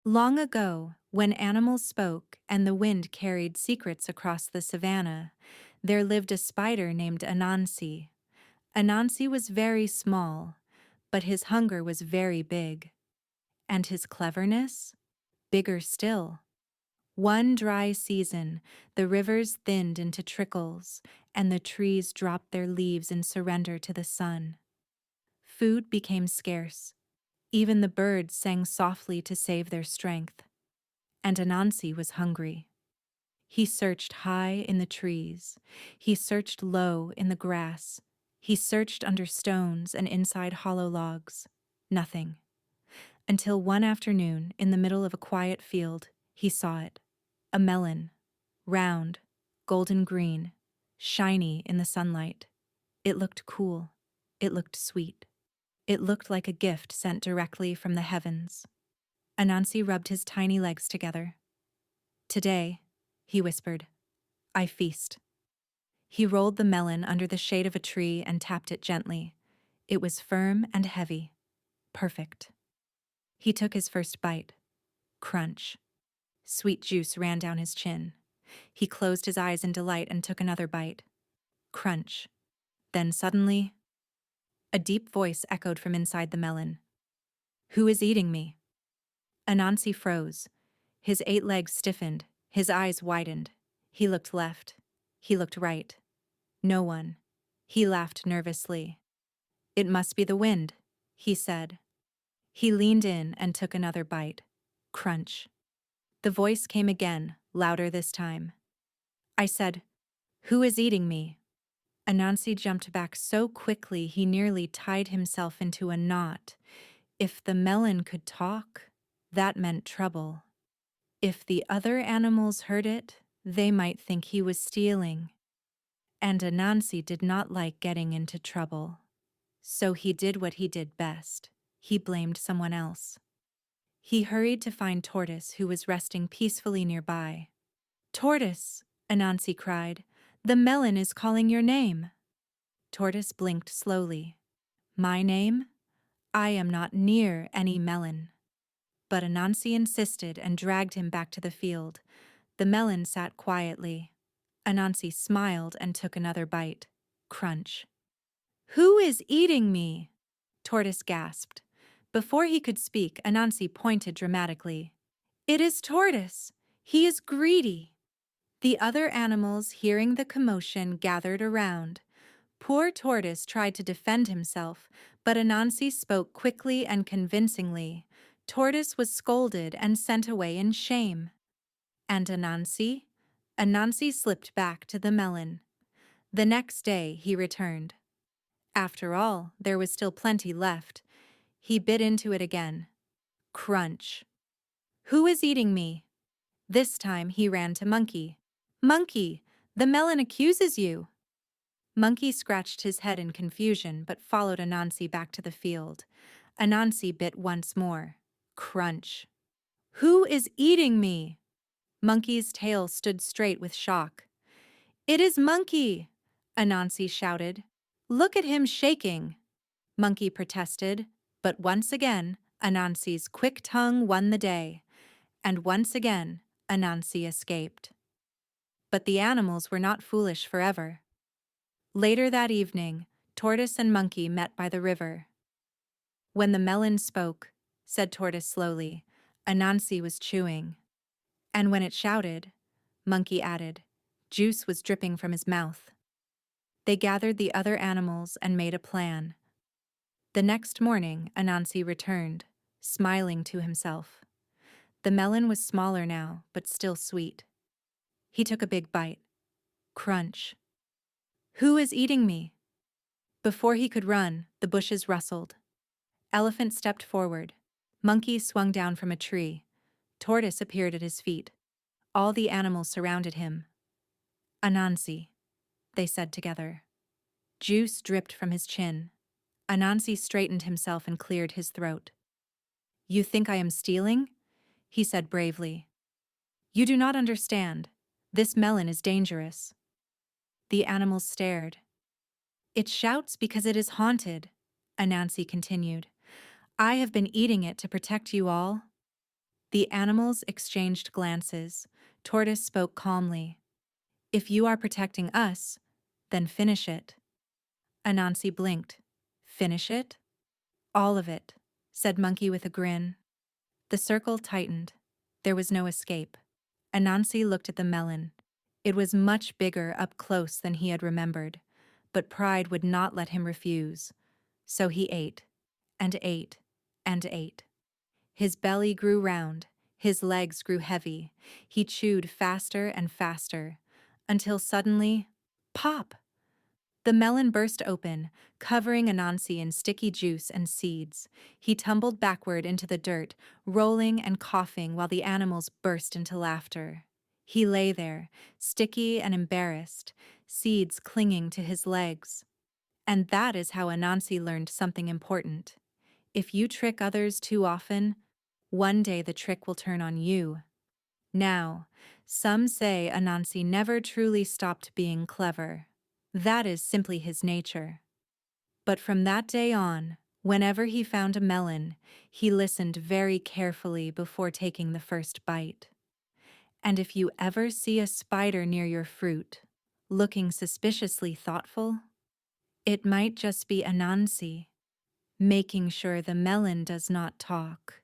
Long ago, when animals spoke and the wind carried secrets across the savannah, there lived a spider named Anansi. Anansi was very small, but his hunger was very big. And his cleverness? Bigger still. One dry season, the rivers thinned into trickles, and the trees dropped their leaves in surrender to the sun. Food became scarce. Even the birds sang softly to save their strength. And Anansi was hungry. He searched high in the trees. He searched low in the grass. He searched under stones and inside hollow logs. Nothing. Until one afternoon, in the middle of a quiet field, he saw it. A melon. Round, golden green, shiny in the sunlight. It looked cool. It looked sweet. It looked like a gift sent directly from the heavens. Anansi rubbed his tiny legs together. "Today," he whispered, "I feast." He rolled the melon under the shade of a tree and tapped it gently. It was firm and heavy. Perfect. He took his first bite. Crunch. Sweet juice ran down his chin. He closed his eyes in delight and took another bite. Crunch. Then suddenly, a deep voice echoed from inside the melon. "Who is eating me?" Anansi froze. His 8 legs stiffened. His eyes widened. He looked left. He looked right. No one. He laughed nervously. "It must be the wind," he said. He leaned in and took another bite. Crunch. The voice came again, louder this time. I said, "Who is eating me?" Anansi jumped back so quickly he nearly tied himself into a knot. If the melon could talk, that meant trouble. If the other animals heard it, they might think he was stealing. And Anansi did not like getting into trouble. So he did what he did best. He blamed someone else. He hurried to find Tortoise, who was resting peacefully nearby. "Tortoise," Anansi cried, "the melon is calling your name." Tortoise blinked slowly. "My name? I am not near any melon." But Anansi insisted and dragged him back to the field. The melon sat quietly. Anansi smiled and took another bite. Crunch. "Who is eating me?" Tortoise gasped. Before he could speak, Anansi pointed dramatically. "It is Tortoise. He is greedy." The other animals, hearing the commotion, gathered around. Poor Tortoise tried to defend himself, but Anansi spoke quickly and convincingly. Tortoise was scolded and sent away in shame. And Anansi? Anansi slipped back to the melon. The next day he returned. After all, there was still plenty left. He bit into it again. Crunch. "Who is eating me?" This time he ran to Monkey. "Monkey, the melon accuses you." Monkey scratched his head in confusion but followed Anansi back to the field. Anansi bit once more. Crunch. "Who is eating me?" Monkey's tail stood straight with shock. "It is Monkey!" Anansi shouted. "Look at him shaking!" Monkey protested, but once again, Anansi's quick tongue won the day. And once again, Anansi escaped. But the animals were not foolish forever. Later that evening, Tortoise and Monkey met by the river. "When the melon spoke," said Tortoise slowly, "Anansi was chewing. And when it shouted," Monkey added, "juice was dripping from his mouth." They gathered the other animals and made a plan. The next morning, Anansi returned, smiling to himself. The melon was smaller now, but still sweet. He took a big bite. Crunch. "Who is eating me?" Before he could run, the bushes rustled. Elephant stepped forward. Monkey swung down from a tree. Tortoise appeared at his feet. All the animals surrounded him. "Anansi," they said together. Juice dripped from his chin. Anansi straightened himself and cleared his throat. "You think I am stealing?" he said bravely. "You do not understand. This melon is dangerous." The animals stared. "It shouts because it is haunted," Anansi continued. "I have been eating it to protect you all." The animals exchanged glances. Tortoise spoke calmly. If you are protecting us, then finish it. Anansi blinked. Finish it? All of it, said Monkey with a grin. The circle tightened. There was no escape. Anansi looked at the melon. It was much bigger up close than he had remembered, but pride would not let him refuse. So he ate, and ate, and ate. His belly grew round, his legs grew heavy. He chewed faster and faster, until suddenly, pop! The melon burst open, covering Anansi in sticky juice and seeds. He tumbled backward into the dirt, rolling and coughing while the animals burst into laughter. He lay there, sticky and embarrassed, seeds clinging to his legs. And that is how Anansi learned something important. If you trick others too often, one day the trick will turn on you. Now, some say Anansi never truly stopped being clever. That is simply his nature. But from that day on, whenever he found a melon, he listened very carefully before taking the first bite. And if you ever see a spider near your fruit, looking suspiciously thoughtful, it might just be Anansi, making sure the melon does not talk.